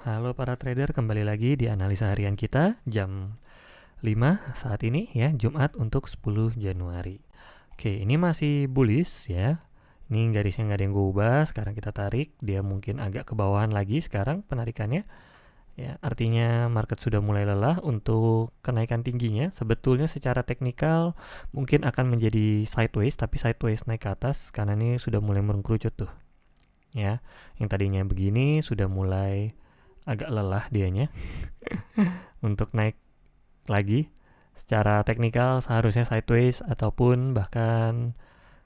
Halo para trader, kembali lagi di analisa harian kita jam 5 saat ini ya, Jumat untuk 10 Januari. Oke, ini masih bullish ya. Ini garisnya nggak ada yang gue ubah, sekarang kita tarik, dia mungkin agak ke bawahan lagi sekarang penarikannya. Ya, artinya market sudah mulai lelah untuk kenaikan tingginya. Sebetulnya secara teknikal mungkin akan menjadi sideways, tapi sideways naik ke atas karena ini sudah mulai mengkerucut tuh. Ya, yang tadinya begini sudah mulai agak lelah dianya untuk naik lagi. Secara teknikal seharusnya sideways ataupun bahkan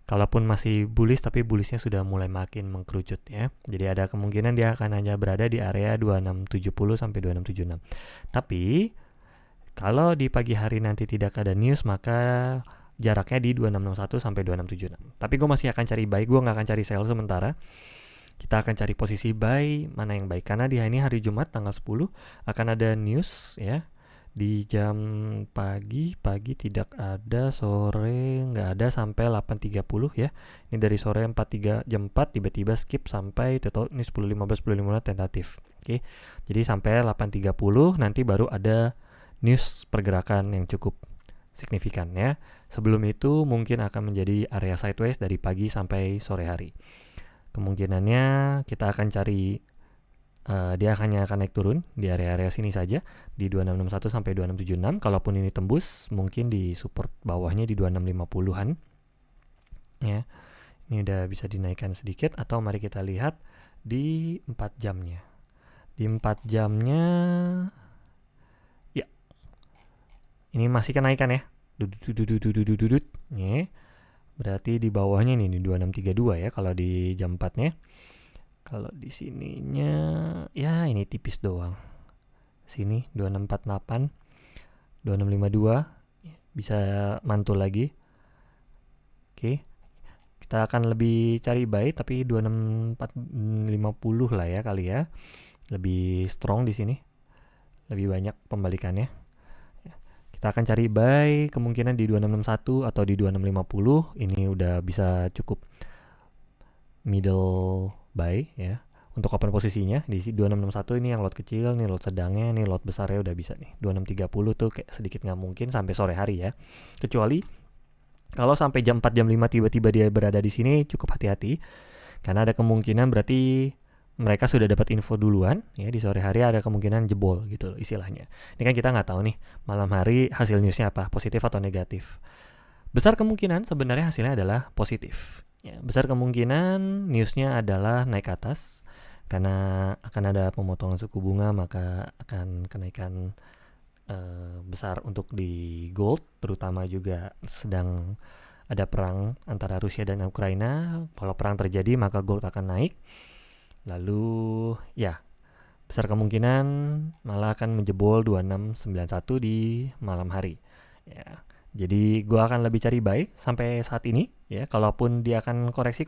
kalaupun masih bullish tapi bullishnya sudah mulai makin mengkerucut ya. Jadi ada kemungkinan dia akan hanya berada di area 2670 sampai 2676. Tapi kalau di pagi hari nanti tidak ada news maka jaraknya di 2661 sampai 2676. Tapi gue masih akan cari buy, gue nggak akan cari sell sementara. Kita akan cari posisi buy mana yang baik karena di ini hari Jumat tanggal 10 akan ada news ya. Di jam pagi tidak ada, sore nggak ada sampai 8.30 ya. Ini dari sore 43 jam 4 tiba-tiba skip sampai ini 10.15 tentatif. Oke. Jadi sampai 8.30 nanti baru ada news pergerakan yang cukup signifikan ya. Sebelum itu mungkin akan menjadi area sideways dari pagi sampai sore hari. Kemungkinannya kita akan cari dia hanya akan naik turun di area-area sini saja di 2661 sampai 2676. Kalaupun ini tembus mungkin di support bawahnya di 2650-an ya. Ini udah bisa dinaikkan sedikit atau mari kita lihat di 4 jamnya. Di 4 jamnya ya. Ini masih kenaikan ya. Dudut. Ya. Berarti di bawahnya ini di 2632 ya kalau di jam 4-nya. Kalau di sininya ya ini tipis doang. Sini 2648, 2652 bisa mantul lagi. Oke. Kita akan lebih cari buy tapi 26450 lah ya kali ya. Lebih strong di sini. Lebih banyak pembalikannya. Kita akan cari buy kemungkinan di 2661 atau di 2650. Ini udah bisa cukup middle buy ya. Untuk open posisinya di 2661 ini yang lot kecil, nih lot sedangnya, nih lot besarnya udah bisa nih. 2630 tuh kayak sedikit nggak mungkin sampai sore hari ya. Kecuali kalau sampai jam 4 jam 5 tiba-tiba dia berada di sini, cukup hati-hati karena ada kemungkinan berarti mereka sudah dapat info duluan ya, di sore hari ada kemungkinan jebol gitu istilahnya. Ini kan kita nggak tahu nih malam hari hasil newsnya apa, positif atau negatif. Besar kemungkinan sebenarnya hasilnya adalah positif. Ya, besar kemungkinan newsnya adalah naik ke atas karena akan ada pemotongan suku bunga, maka akan kenaikan besar untuk di gold, terutama juga sedang ada perang antara Rusia dan Ukraina. Kalau perang terjadi maka gold akan naik. Lalu ya besar kemungkinan malah akan menjebol 2691 di malam hari. Ya. Jadi gue akan lebih cari buy sampai saat ini ya. Kalaupun dia akan koreksi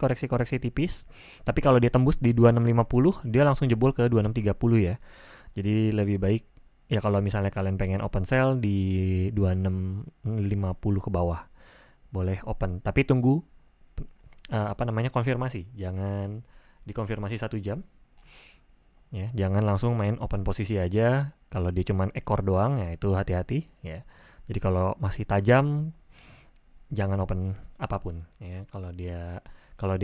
tipis, tapi kalau dia tembus di 2650 dia langsung jebol ke 2630 ya. Jadi lebih baik ya kalau misalnya kalian pengen open sell di 2650 ke bawah. Boleh open, tapi tunggu konfirmasi. Jangan dikonfirmasi 1 jam. Ya, jangan langsung main open posisi aja. Kalau dia cuman ekor doang ya itu hati-hati ya. Jadi kalau masih tajam jangan open apapun ya. Kalau dia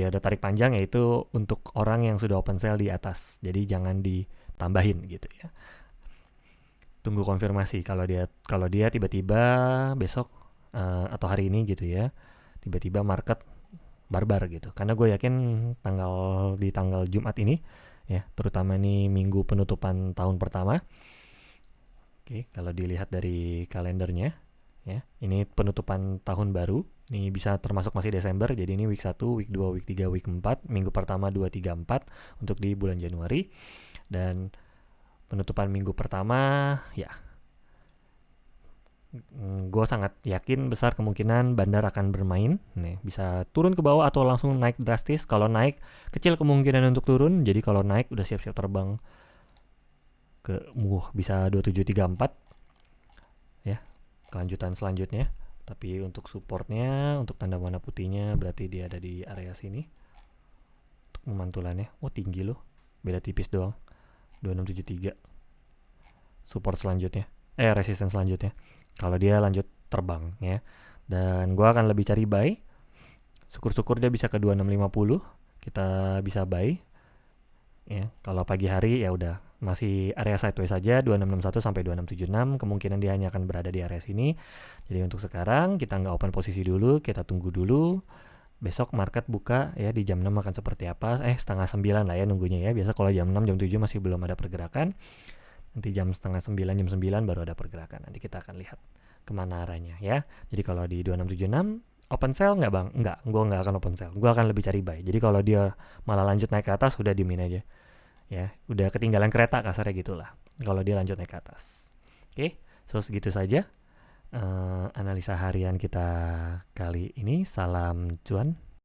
ada tarik panjang ya itu untuk orang yang sudah open sell di atas. Jadi jangan ditambahin gitu ya. Tunggu konfirmasi kalau dia tiba-tiba besok atau hari ini gitu ya. Tiba-tiba market barbar gitu. Karena gue yakin di tanggal Jumat ini ya, terutama nih minggu penutupan tahun pertama. Oke, kalau dilihat dari kalendernya ya, ini penutupan tahun baru. Ini bisa termasuk masih Desember. Jadi ini week 1, week 2, week 3, week 4, minggu pertama 2, 3, 4 untuk di bulan Januari. Dan penutupan minggu pertama ya gue sangat yakin besar kemungkinan Bandar akan bermain nih, bisa turun ke bawah atau langsung naik drastis. Kalau naik kecil kemungkinan untuk turun, jadi kalau naik udah siap-siap terbang ke bisa 2734 ya kelanjutan selanjutnya. Tapi untuk supportnya, untuk tanda warna putihnya berarti dia ada di area sini. Untuk memantulannya tinggi loh, beda tipis doang. 2673 support selanjutnya, resistance selanjutnya kalau dia lanjut terbang ya. Dan gua akan lebih cari buy. Syukur-syukur dia bisa ke 2650, kita bisa buy ya. Kalau pagi hari ya udah masih area sideways saja 2661 sampai 2676, kemungkinan dia hanya akan berada di area sini. Jadi untuk sekarang kita nggak open posisi dulu, kita tunggu dulu. Besok market buka ya di jam 6 akan seperti apa, setengah 9 lah ya nunggunya ya. Biasa kalau jam 6, jam 7 masih belum ada pergerakan. Nanti jam setengah 9, jam 9 baru ada pergerakan. Nanti kita akan lihat kemana arahnya ya. Jadi kalau di 2676 open sell nggak bang? Nggak, gue nggak akan open sell. Gue akan lebih cari buy. Jadi kalau dia malah lanjut naik ke atas, udah diemin aja. Ya, udah ketinggalan kereta kasarnya gitulah. Kalau dia lanjut naik ke atas. Oke, so segitu saja analisa harian kita kali ini. Salam cuan.